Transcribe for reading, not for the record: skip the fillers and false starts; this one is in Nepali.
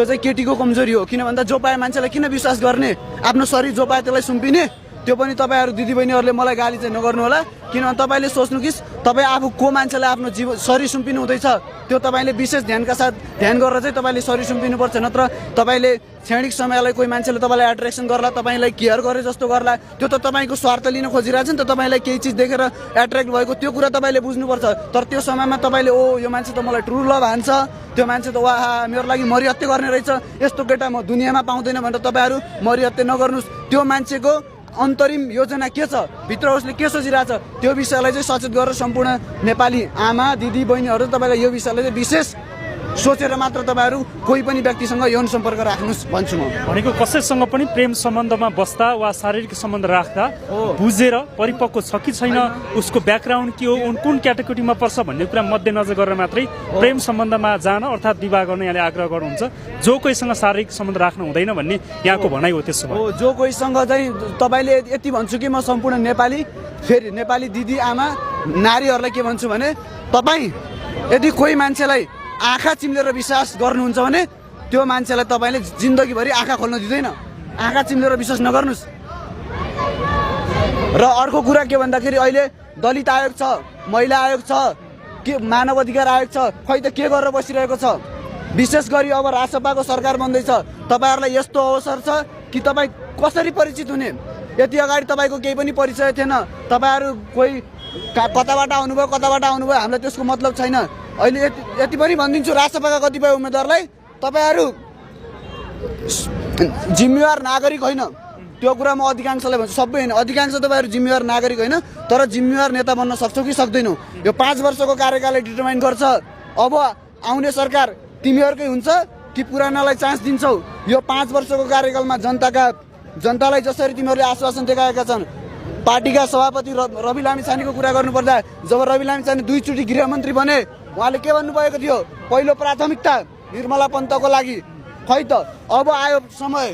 त्यो चाहिँ केटीको कमजोरी हो। किन भन्दा जो पाए मान्छेलाई किन विश्वास गर्ने, आफ्नो शरीर जो पाए त्यसलाई सुम्पिने। त्यो पनि तपाईँहरू दिदीबहिनीहरूले मलाई गाली चाहिँ नगर्नु होला। किनभने तपाईँले सोच्नु कि तपाईँ आफू को मान्छेलाई आफ्नो जीवन शरीर सुम्पिनु हुँदैछ, त्यो तपाईँले विशेष ध्यानका साथ ध्यान गरेर चाहिँ तपाईँले शरीर सुम्पिनुपर्छ। नत्र तपाईँले क्षणिक समयलाई कोही मान्छेले तपाईँलाई एट्र्याक्सन गर्ला, तपाईँलाई केयर गरे जस्तो गर्ला, त्यो त तपाईँको स्वार्थ लिन खोजिरहेछ नि त। तपाईँलाई केही चिज देखेर एट्र्याक्ट भएको त्यो कुरा तपाईँले बुझ्नुपर्छ। तर त्यो समयमा तपाईँले ओ यो मान्छे त मलाई ट्रु लभ हान्छ, त्यो मान्छे त वाह मेरो लागि मरिहत्या गर्ने रहेछ, यस्तो केटा म दुनियाँमा पाउँदैन भनेर तपाईँहरू मरिहत्या नगर्नुहोस्। त्यो मान्छेको अन्तरिम योजना के छ, भित्र उसले के सोचिरहेछ, त्यो विषयलाई चाहिँ सचेत गरेर सम्पूर्ण नेपाली आमा दिदी बहिनीहरू तपाईँलाई यो विषयलाई चाहिँ विशेष सोचेर मात्र तपाईँहरू कोही पनि व्यक्तिसँग यौन सम्पर्क राख्नुहोस् भन्छु म। भनेको कसैसँग पनि प्रेम सम्बन्धमा बस्दा वा शारीरिक सम्बन्ध राख्दा बुझेर परिपक्व छ कि छैन, उसको ब्याकग्राउन्ड के हो, कुन क्याटेगोरीमा पर्छ भन्ने कुरा मध्यनजर गरेर मात्रै प्रेम सम्बन्धमा जान अर्थात् विवाह गर्न यहाँले आग्रह गर्नुहुन्छ। जो कोहीसँग शारीरिक सम्बन्ध राख्नु हुँदैन भन्ने यहाँको भनाइ हो। त्यसो हो, जो कोहीसँग चाहिँ तपाईँले यति भन्छु कि म सम्पूर्ण नेपाली फेरि नेपाली दिदी आमा नारीहरूलाई के भन्छु भने, तपाईँ यदि कोही मान्छेलाई आँखा चिम्लेर विश्वास गर्नुहुन्छ भने त्यो मान्छेलाई तपाईँले जिन्दगीभरि आँखा खोल्न दिँदैन। आँखा चिम्लेर विश्वास नगर्नुहोस्। र अर्को कुरा के भन्दाखेरि अहिले दलित आयोग छ, महिला आयोग छ, के मानव अधिकार आयोग छ, खै त के गरेर बसिरहेको छ। विशेष गरी अब रासपाको सरकार बन्दैछ, तपाईँहरूलाई यस्तो अवसर छ कि तपाईँ कसरी परिचित हुने। यति अगाडि तपाईँको केही पनि परिचय थिएन, तपाईँहरू कोही कताबाट आउनुभयो हामीलाई त्यसको मतलब छैन। अहिले यति पनि भनिदिन्छु रासपाका कतिपय उम्मेदवारलाई, तपाईँहरू जिम्मेवार नागरिक होइन। त्यो कुरा म अधिकांशलाई भन्छु, सबै होइन, अधिकांश तपाईँहरू जिम्मेवार नागरिक होइन, तर जिम्मेवार नेता बन्न सक्छौ कि सक्दैनौ यो 5 वर्षको कार्यकालले डिटरमाइन गर्छ। अब आउने सरकार तिमीहरूकै हुन्छ कि पुरानालाई चान्स दिन्छौ। यो 5 वर्षको कार्यकालमा जनतालाई जसरी तिमीहरूले आश्वासन देखाएका छन्, पार्टीका सभापति रवि लामिछानेको कुरा गर्नुपर्दा जब रवि लामिछाने 2 चोटि गृहमन्त्री बने, उहाँले के भन्नुभएको थियो, पहिलो प्राथमिकता निर्मला पन्तको लागि। खै त अब आयो समय